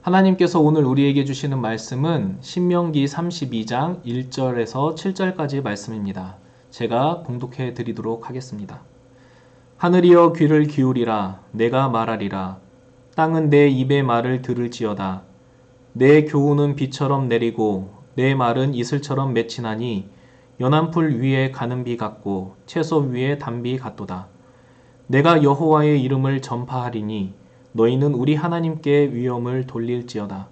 하나님께서 오늘 우리에게 주시는 말씀은 신명기 32장 1절에서 7절까지 말씀입니다. 제가 봉독해 드리도록 하겠습니다. 하늘이여 귀를 기울이라. 내가 말하리라. 땅은 내 입의 말을 들을지어다. 내 교훈은 비처럼 내리고 내 말은 이슬처럼 맺히나니 연한 풀 위에 가는 비 같고 채소 위에 단비 같도다. 내가 여호와의 이름을 전파하리니 너희는 우리 하나님께 위엄을 돌릴지어다.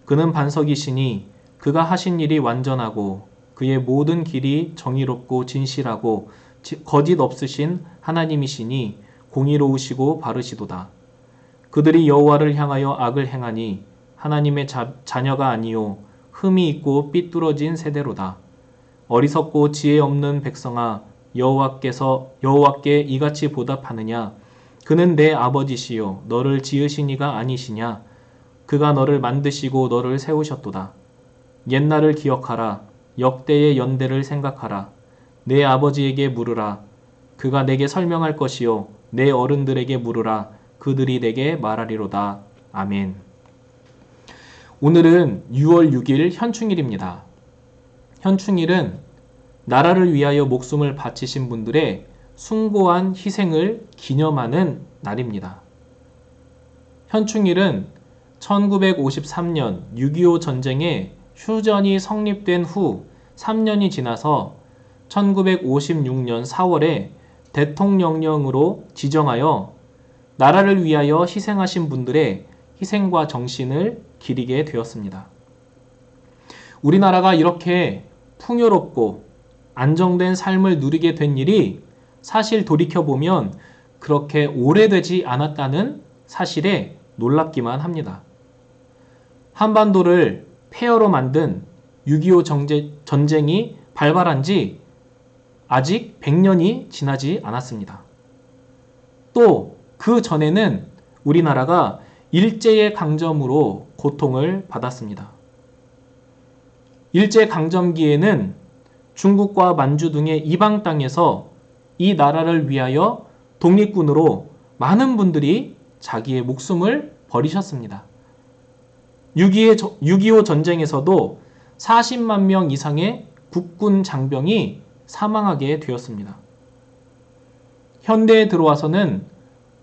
그는 반석이시니 그가 하신 일이 완전하고 그의 모든 길이 정의롭고 진실하고 거짓 없으신 하나님이시니 공의로우시고 바르시도다. 그들이 여호와를 향하여 악을 행하니 하나님의 자녀가 아니요 흠이 있고 삐뚤어진 세대로다. 어리석고 지혜 없는 백성아, 여호와께 이같이 보답하느냐? 그는 내 아버지시요 너를 지으신 이가 아니시냐? 그가 너를 만드시고 너를 세우셨도다. 옛날을 기억하라. 역대의 연대를 생각하라. 내 아버지에게 물으라. 그가 내게 설명할 것이요 내 어른들에게 물으라. 그들이 내게 말하리로다. 아멘. 오늘은 6월 6일 현충일입니다. 현충일은 나라를 위하여 목숨을 바치신 분들의 숭고한 희생을 기념하는 날입니다. 현충일은 1953년 6.25 전쟁의 휴전이 성립된 후 3년이 지나서 1956년 4월에 대통령령으로 지정하여 나라를 위하여 희생하신 분들의 희생과 정신을 기리게 되었습니다. 우리나라가 이렇게 풍요롭고 안정된 삶을 누리게 된 일이 사실 돌이켜보면 그렇게 오래되지 않았다는 사실에 놀랍기만 합니다. 한반도를 폐허로 만든 6.25 전쟁이 발발한 지 아직 100년이 지나지 않았습니다. 또 그 전에는 우리나라가 일제의 강점으로 고통을 받았습니다. 일제강점기에는 중국과 만주 등의 이방 땅에서 이 나라를 위하여 독립군으로 많은 분들이 자기의 목숨을 버리셨습니다. 6.25 전쟁에서도 40만 명 이상의 국군 장병이 사망하게 되었습니다. 현대에 들어와서는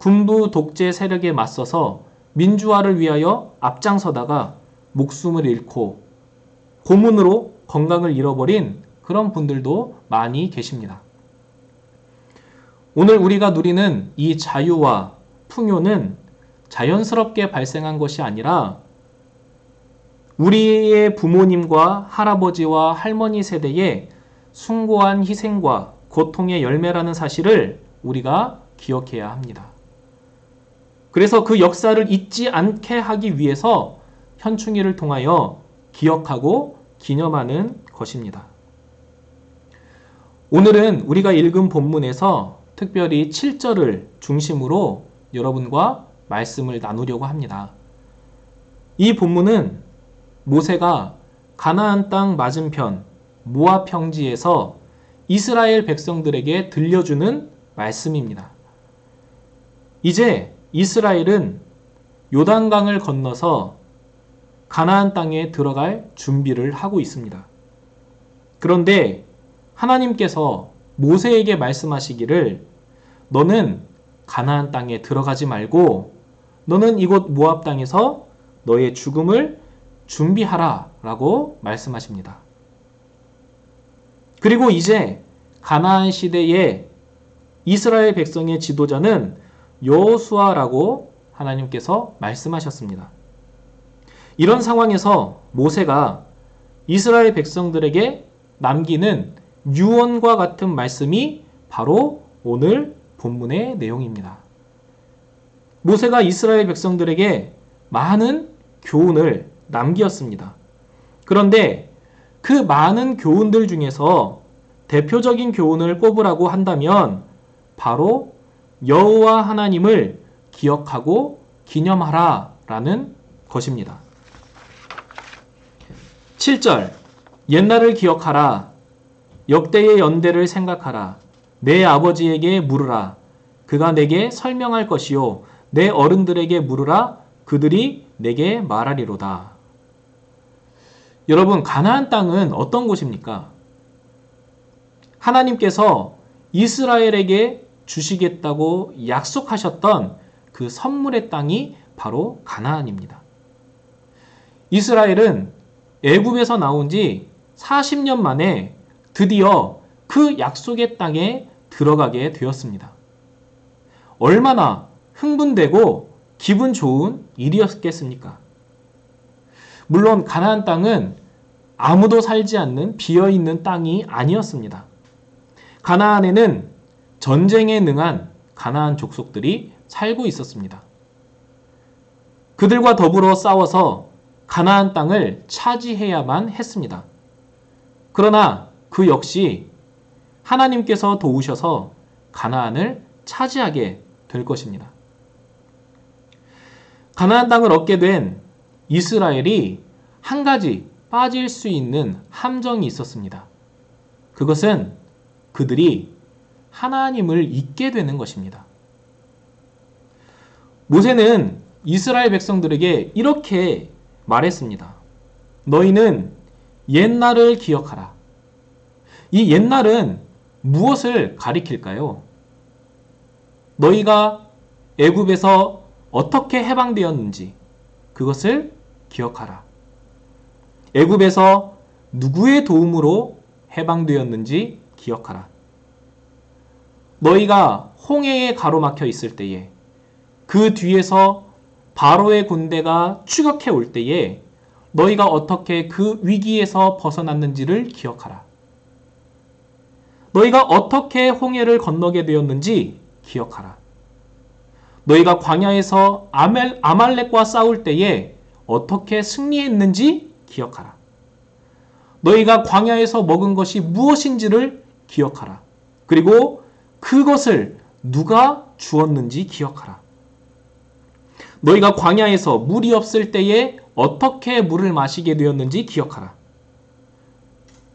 군부 독재 세력에 맞서서 민주화를 위하여 앞장서다가 목숨을 잃고 고문으로 건강을 잃어버린 그런 분들도 많이 계십니다. 오늘 우리가 누리는 이 자유와 풍요는 자연스럽게 발생한 것이 아니라 우리의 부모님과 할아버지와 할머니 세대의 숭고한 희생과 고통의 열매라는 사실을 우리가 기억해야 합니다. 그래서 그 역사를 잊지 않게 하기 위해서 현충일을 통하여 기억하고 기념하는 것입니다. 오늘은 우리가 읽은 본문에서 특별히 7절을 중심으로 여러분과 말씀을 나누려고 합니다. 이 본문은 모세가 가나안 땅 맞은편 모압 평지에서 이스라엘 백성들에게 들려주는 말씀입니다. 이제 이스라엘은 요단강을 건너서 가나안 땅에 들어갈 준비를 하고 있습니다. 그런데 하나님께서 모세에게 말씀하시기를 너는 가나안 땅에 들어가지 말고 너는 이곳 모압 땅에서 너의 죽음을 준비하라 라고 말씀하십니다. 그리고 이제 가나안 시대의 이스라엘 백성의 지도자는 여호수아라고 하나님께서 말씀하셨습니다. 이런 상황에서 모세가 이스라엘 백성들에게 남기는 유언과 같은 말씀이 바로 오늘 본문의 내용입니다. 모세가 이스라엘 백성들에게 많은 교훈을 남겼습니다. 그런데 그 많은 교훈들 중에서 대표적인 교훈을 꼽으라고 한다면 바로 여호와 하나님을 기억하고 기념하라 라는 것입니다. 7절 옛날을 기억하라. 역대의 연대를 생각하라. 내 아버지에게 물으라. 그가 내게 설명할 것이요 내 어른들에게 물으라. 그들이 내게 말하리로다. 여러분, 가나안 땅은 어떤 곳입니까? 하나님께서 이스라엘에게 주시겠다고 약속하셨던 그 선물의 땅이 바로 가나안입니다. 이스라엘은 애굽에서 나온 지 40년 만에 드디어 그 약속의 땅에 들어가게 되었습니다. 얼마나 흥분되고 기분 좋은 일이었겠습니까? 물론 가나안 땅은 아무도 살지 않는 비어있는 땅이 아니었습니다. 가나안에는 전쟁에 능한 가나안 족속들이 살고 있었습니다. 그들과 더불어 싸워서 가나안 땅을 차지해야만 했습니다. 그러나 그 역시 하나님께서 도우셔서 가나안을 차지하게 될 것입니다. 가나안 땅을 얻게 된 이스라엘이 한 가지 빠질 수 있는 함정이 있었습니다. 그것은 그들이 하나님을 잊게 되는 것입니다. 모세는 이스라엘 백성들에게 이렇게 말했습니다. 너희는 옛날을 기억하라. 이 옛날은 무엇을 가리킬까요? 너희가 애굽에서 어떻게 해방되었는지 그것을 기억하라. 애굽에서 누구의 도움으로 해방되었는지 기억하라. 너희가 홍해에 가로막혀 있을 때에 그 뒤에서 바로의 군대가 추격해 올 때에 너희가 어떻게 그 위기에서 벗어났는지를 기억하라. 너희가 어떻게 홍해를 건너게 되었는지 기억하라. 너희가 광야에서 아말렉과 싸울 때에 어떻게 승리했는지 기억하라. 너희가 광야에서 먹은 것이 무엇인지를 기억하라. 그리고 그것을 누가 주었는지 기억하라. 너희가 광야에서 물이 없을 때에 어떻게 물을 마시게 되었는지 기억하라.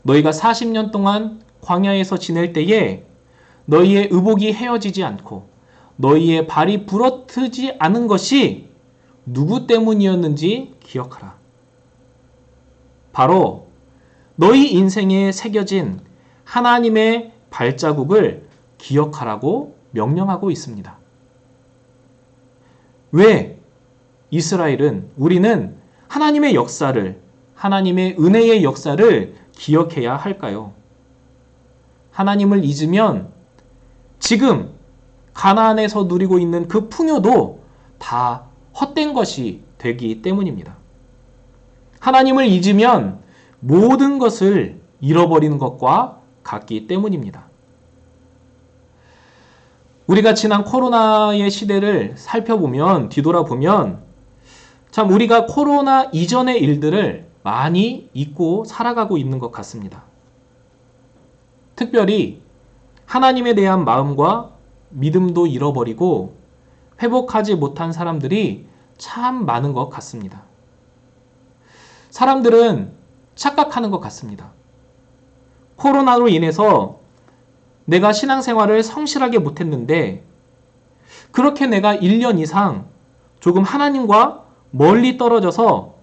너희가 40년 동안 광야에서 지낼 때에 너희의 의복이 헤어지지 않고 너희의 발이 부러뜨지 않은 것이 누구 때문이었는지 기억하라. 바로 너희 인생에 새겨진 하나님의 발자국을 기억하라고 명령하고 있습니다. 왜 우리는 하나님의 역사를, 하나님의 은혜의 역사를 기억해야 할까요? 하나님을 잊으면 지금 가나안에서 누리고 있는 그 풍요도 다 헛된 것이 되기 때문입니다. 하나님을 잊으면 모든 것을 잃어버리는 것과 같기 때문입니다. 우리가 지난 코로나의 시대를 살펴보면, 뒤돌아보면 참 우리가 코로나 이전의 일들을 많이 잊고 살아가고 있는 것 같습니다. 특별히 하나님에 대한 마음과 믿음도 잃어버리고 회복하지 못한 사람들이 참 많은 것 같습니다. 사람들은 착각하는 것 같습니다. 코로나로 인해서 내가 신앙생활을 성실하게 못했는데 그렇게 내가 1년 이상 조금 하나님과 멀리 떨어져서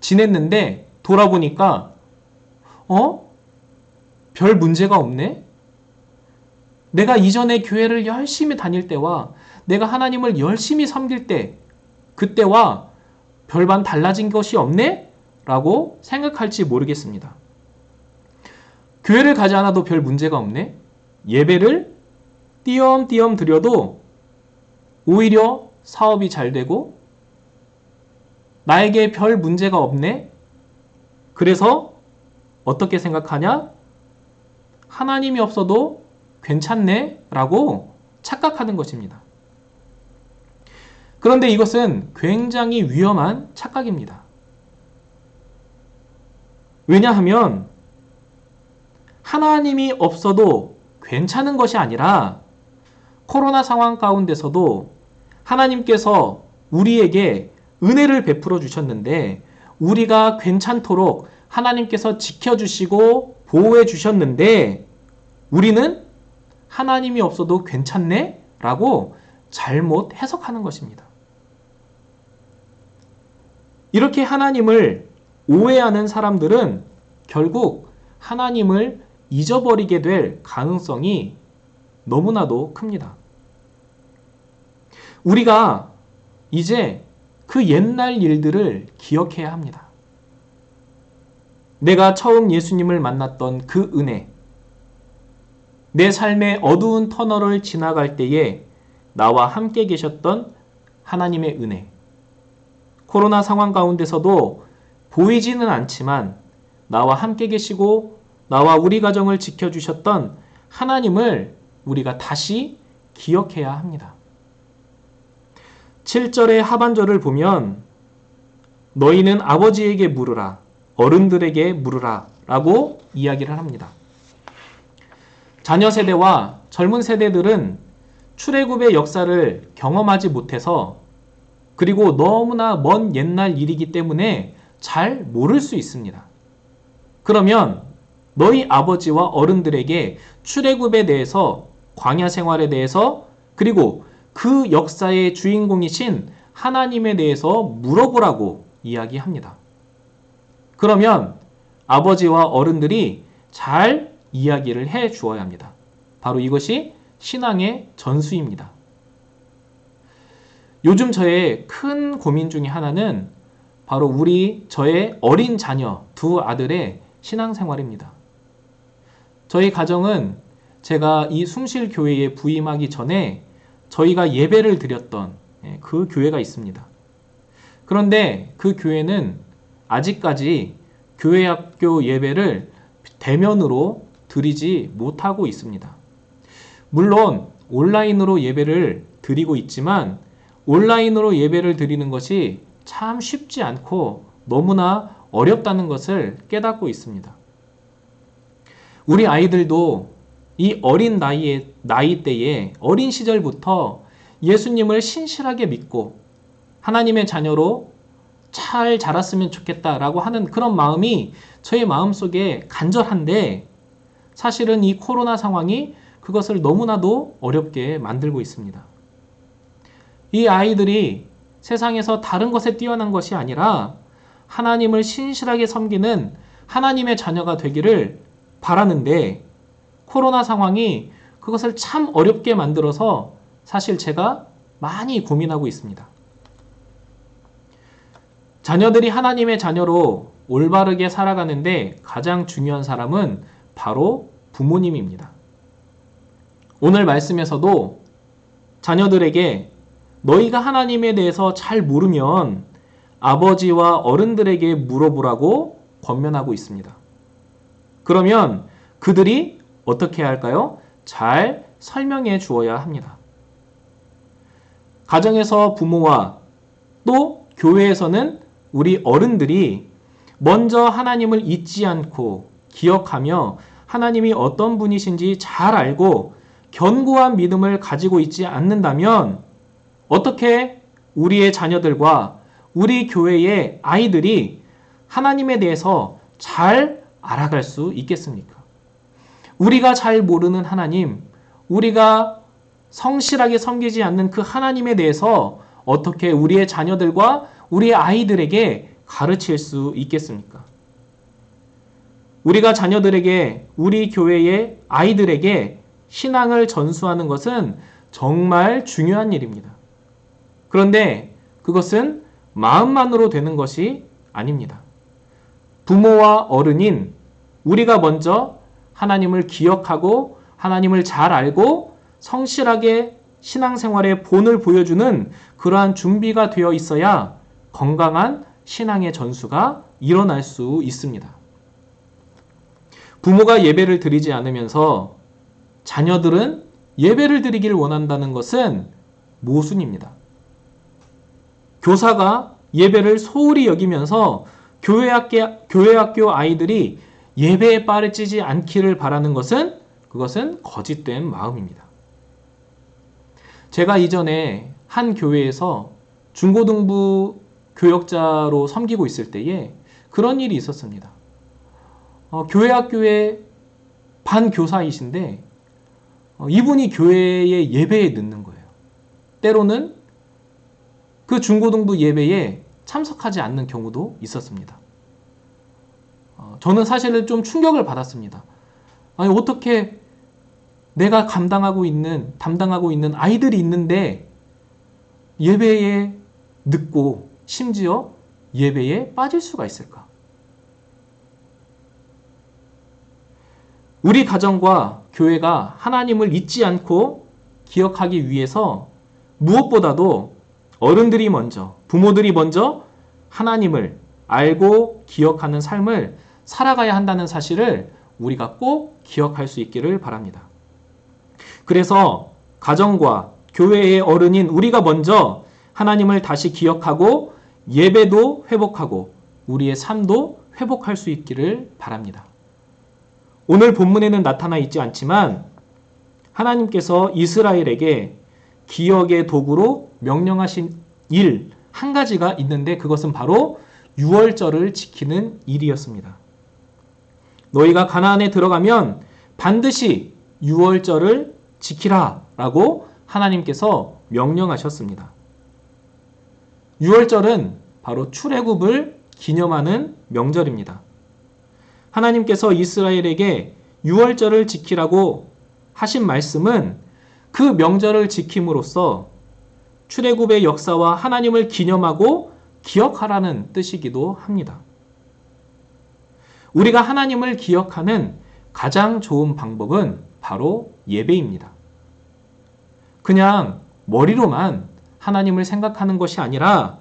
지냈는데 돌아보니까 별 문제가 없네? 내가 이전에 교회를 열심히 다닐 때와 내가 하나님을 열심히 섬길 때 그때와 별반 달라진 것이 없네? 라고 생각할지 모르겠습니다. 교회를 가지 않아도 별 문제가 없네? 예배를 띄엄띄엄 드려도 오히려 사업이 잘 되고 나에게 별 문제가 없네? 그래서 어떻게 생각하냐? 하나님이 없어도 괜찮네? 라고 착각하는 것입니다. 그런데 이것은 굉장히 위험한 착각입니다. 왜냐하면 하나님이 없어도 괜찮은 것이 아니라 코로나 상황 가운데서도 하나님께서 우리에게 은혜를 베풀어 주셨는데 우리가 괜찮도록 하나님께서 지켜주시고 보호해 주셨는데 우리는 하나님이 없어도 괜찮네? 라고 잘못 해석하는 것입니다. 이렇게 하나님을 오해하는 사람들은 결국 하나님을 잊어버리게 될 가능성이 너무나도 큽니다. 우리가 이제 그 옛날 일들을 기억해야 합니다. 내가 처음 예수님을 만났던 그 은혜, 내 삶의 어두운 터널을 지나갈 때에 나와 함께 계셨던 하나님의 은혜, 코로나 상황 가운데서도 보이지는 않지만 나와 함께 계시고 나와 우리 가정을 지켜주셨던 하나님을 우리가 다시 기억해야 합니다. 7절의 하반절을 보면 너희는 아버지에게 물으라, 어른들에게 물으라 라고 이야기를 합니다. 자녀 세대와 젊은 세대들은 출애굽의 역사를 경험하지 못해서 그리고 너무나 먼 옛날 일이기 때문에 잘 모를 수 있습니다. 그러면 너희 아버지와 어른들에게 출애굽에 대해서, 광야 생활에 대해서, 그리고 그 역사의 주인공이신 하나님에 대해서 물어보라고 이야기합니다. 그러면 아버지와 어른들이 잘 이야기를 해 주어야 합니다. 바로 이것이 신앙의 전수입니다. 요즘 저의 큰 고민 중에 하나는 바로 저의 어린 자녀 두 아들의 신앙생활입니다. 저희 가정은 제가 이 숭실교회에 부임하기 전에 저희가 예배를 드렸던 그 교회가 있습니다. 그런데 그 교회는 아직까지 교회학교 예배를 대면으로 드리지 못하고 있습니다. 물론 온라인으로 예배를 드리고 있지만 온라인으로 예배를 드리는 것이 참 쉽지 않고 너무나 어렵다는 것을 깨닫고 있습니다. 우리 아이들도 이 어린 나이대에 어린 시절부터 예수님을 신실하게 믿고 하나님의 자녀로 잘 자랐으면 좋겠다라고 하는 그런 마음이 저의 마음속에 간절한데 사실은 이 코로나 상황이 그것을 너무나도 어렵게 만들고 있습니다. 이 아이들이 세상에서 다른 것에 뛰어난 것이 아니라 하나님을 신실하게 섬기는 하나님의 자녀가 되기를 바라는데 코로나 상황이 그것을 참 어렵게 만들어서 사실 제가 많이 고민하고 있습니다. 자녀들이 하나님의 자녀로 올바르게 살아가는데 가장 중요한 사람은 바로 부모님입니다. 오늘 말씀에서도 자녀들에게 너희가 하나님에 대해서 잘 모르면 아버지와 어른들에게 물어보라고 권면하고 있습니다. 그러면 그들이 어떻게 해야 할까요? 잘 설명해 주어야 합니다. 가정에서 부모와 또 교회에서는 우리 어른들이 먼저 하나님을 잊지 않고 기억하며 하나님이 어떤 분이신지 잘 알고 견고한 믿음을 가지고 있지 않는다면 어떻게 우리의 자녀들과 우리 교회의 아이들이 하나님에 대해서 잘 알아갈 수 있겠습니까? 우리가 잘 모르는 하나님, 우리가 성실하게 섬기지 않는 그 하나님에 대해서 어떻게 우리의 자녀들과 우리의 아이들에게 가르칠 수 있겠습니까? 우리가 자녀들에게, 우리 교회의 아이들에게 신앙을 전수하는 것은 정말 중요한 일입니다. 그런데 그것은 마음만으로 되는 것이 아닙니다. 부모와 어른인 우리가 먼저 하나님을 기억하고 하나님을 잘 알고 성실하게 신앙생활의 본을 보여주는 그러한 준비가 되어 있어야 건강한 신앙의 전수가 일어날 수 있습니다. 부모가 예배를 드리지 않으면서 자녀들은 예배를 드리기를 원한다는 것은 모순입니다. 교사가 예배를 소홀히 여기면서 교회학교 아이들이 예배에 빠지지 않기를 바라는 것은 그것은 거짓된 마음입니다. 제가 이전에 한 교회에서 중고등부 교역자로 섬기고 있을 때에 그런 일이 있었습니다. 교회학교의 반교사이신데 이분이 교회의 예배에 늦는 거예요. 때로는 그 중고등부 예배에 참석하지 않는 경우도 있었습니다. 저는 사실은 좀 충격을 받았습니다. 아니, 어떻게 내가 담당하고 있는 아이들이 있는데 예배에 늦고 심지어 예배에 빠질 수가 있을까? 우리 가정과 교회가 하나님을 잊지 않고 기억하기 위해서 무엇보다도 어른들이 먼저, 부모들이 먼저 하나님을 알고 기억하는 삶을 살아가야 한다는 사실을 우리가 꼭 기억할 수 있기를 바랍니다. 그래서 가정과 교회의 어른인 우리가 먼저 하나님을 다시 기억하고 예배도 회복하고 우리의 삶도 회복할 수 있기를 바랍니다. 오늘 본문에는 나타나 있지 않지만 하나님께서 이스라엘에게 기억의 도구로 명령하신 일 한 가지가 있는데 그것은 바로 유월절을 지키는 일이었습니다. 너희가 가나안에 들어가면 반드시 유월절을 지키라 라고 하나님께서 명령하셨습니다. 유월절은 바로 출애굽을 기념하는 명절입니다. 하나님께서 이스라엘에게 유월절을 지키라고 하신 말씀은 그 명절을 지킴으로써 출애굽의 역사와 하나님을 기념하고 기억하라는 뜻이기도 합니다. 우리가 하나님을 기억하는 가장 좋은 방법은 바로 예배입니다. 그냥 머리로만 하나님을 생각하는 것이 아니라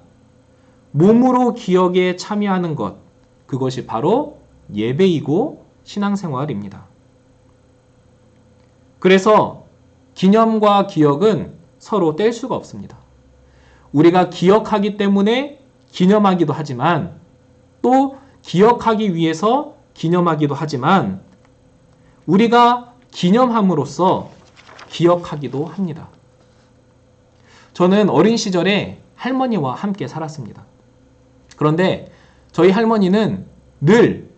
몸으로 기억에 참여하는 것, 그것이 바로 예배이고 신앙생활입니다. 그래서 기념과 기억은 서로 뗄 수가 없습니다. 우리가 기억하기 때문에 기념하기도 하지만 또 기억하기 위해서 기념하기도 하지만 우리가 기념함으로써 기억하기도 합니다. 저는 어린 시절에 할머니와 함께 살았습니다. 그런데 저희 할머니는 늘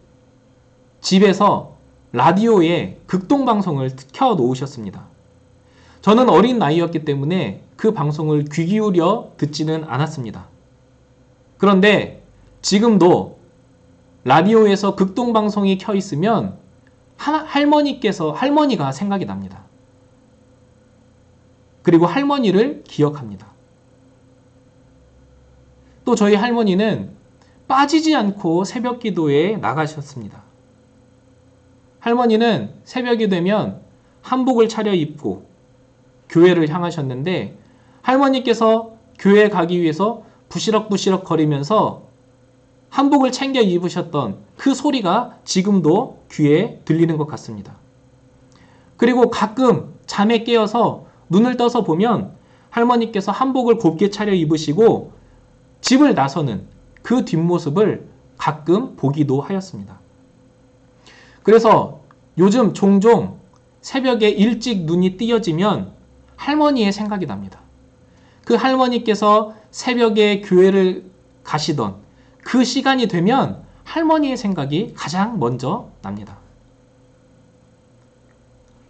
집에서 라디오에 극동방송을 켜 놓으셨습니다. 저는 어린 나이였기 때문에 그 방송을 귀 기울여 듣지는 않았습니다. 그런데 지금도 라디오에서 극동방송이 켜 있으면 할머니가 생각이 납니다. 그리고 할머니를 기억합니다. 또 저희 할머니는 빠지지 않고 새벽 기도에 나가셨습니다. 할머니는 새벽이 되면 한복을 차려입고 교회를 향하셨는데 할머니께서 교회에 가기 위해서 부시럭부시럭 거리면서 한복을 챙겨 입으셨던 그 소리가 지금도 귀에 들리는 것 같습니다. 그리고 가끔 잠에 깨어서 눈을 떠서 보면 할머니께서 한복을 곱게 차려 입으시고 집을 나서는 그 뒷모습을 가끔 보기도 하였습니다. 그래서 요즘 종종 새벽에 일찍 눈이 띄어지면 할머니의 생각이 납니다. 그 할머니께서 새벽에 교회를 가시던 그 시간이 되면 할머니의 생각이 가장 먼저 납니다.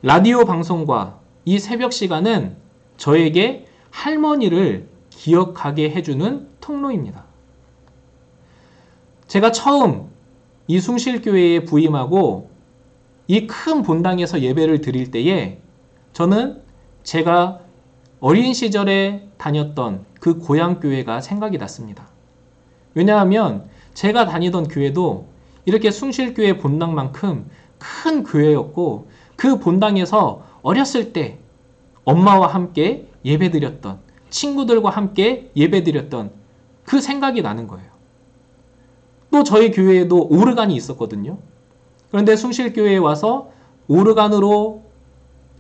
라디오 방송과 이 새벽 시간은 저에게 할머니를 기억하게 해주는 통로입니다. 제가 처음 이 숭실교회에 부임하고 이 큰 본당에서 예배를 드릴 때에 저는 제가 어린 시절에 다녔던 그 고향교회가 생각이 났습니다. 왜냐하면 제가 다니던 교회도 이렇게 숭실교회 본당만큼 큰 교회였고 그 본당에서 어렸을 때 엄마와 함께 예배드렸던 친구들과 함께 예배드렸던 그 생각이 나는 거예요. 또 저희 교회에도 오르간이 있었거든요. 그런데 숭실교회에 와서 오르간으로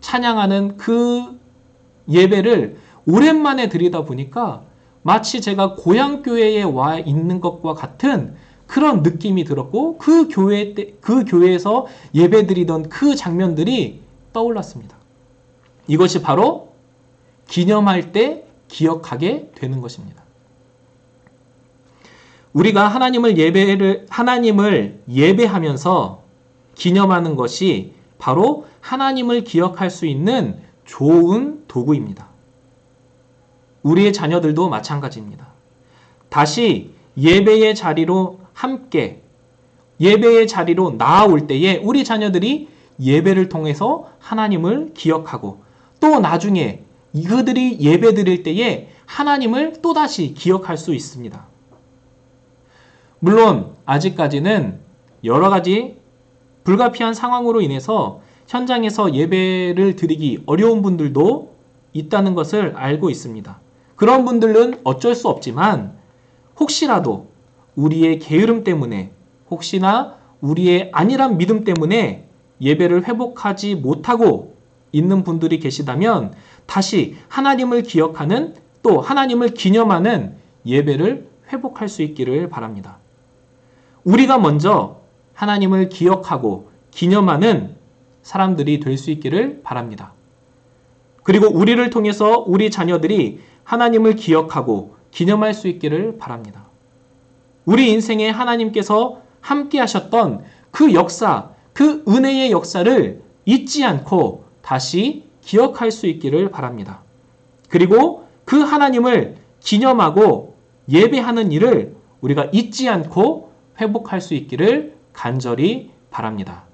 찬양하는 그 예배를 오랜만에 드리다 보니까 마치 제가 고향교회에 와 있는 것과 같은 그런 느낌이 들었고 그 교회에서 예배드리던 그 장면들이 떠올랐습니다. 이것이 바로 기념할 때 기억하게 되는 것입니다. 우리가 하나님을 예배하면서 기념하는 것이 바로 하나님을 기억할 수 있는 좋은 도구입니다. 우리의 자녀들도 마찬가지입니다. 다시 예배의 자리로 함께 예배의 자리로 나아올 때에 우리 자녀들이 예배를 통해서 하나님을 기억하고 또 나중에 그들이 예배 드릴 때에 하나님을 또다시 기억할 수 있습니다. 물론 아직까지는 여러 가지 불가피한 상황으로 인해서 현장에서 예배를 드리기 어려운 분들도 있다는 것을 알고 있습니다. 그런 분들은 어쩔 수 없지만 혹시라도 우리의 게으름 때문에 혹시나 우리의 안일한 믿음 때문에 예배를 회복하지 못하고 있는 분들이 계시다면 다시 하나님을 기억하는 또 하나님을 기념하는 예배를 회복할 수 있기를 바랍니다. 우리가 먼저 하나님을 기억하고 기념하는 사람들이 될 수 있기를 바랍니다. 그리고 우리를 통해서 우리 자녀들이 하나님을 기억하고 기념할 수 있기를 바랍니다. 우리 인생에 하나님께서 함께 하셨던 그 역사, 그 은혜의 역사를 잊지 않고 다시 기억할 수 있기를 바랍니다. 그리고 그 하나님을 기념하고 예배하는 일을 우리가 잊지 않고 회복할 수 있기를 간절히 바랍니다.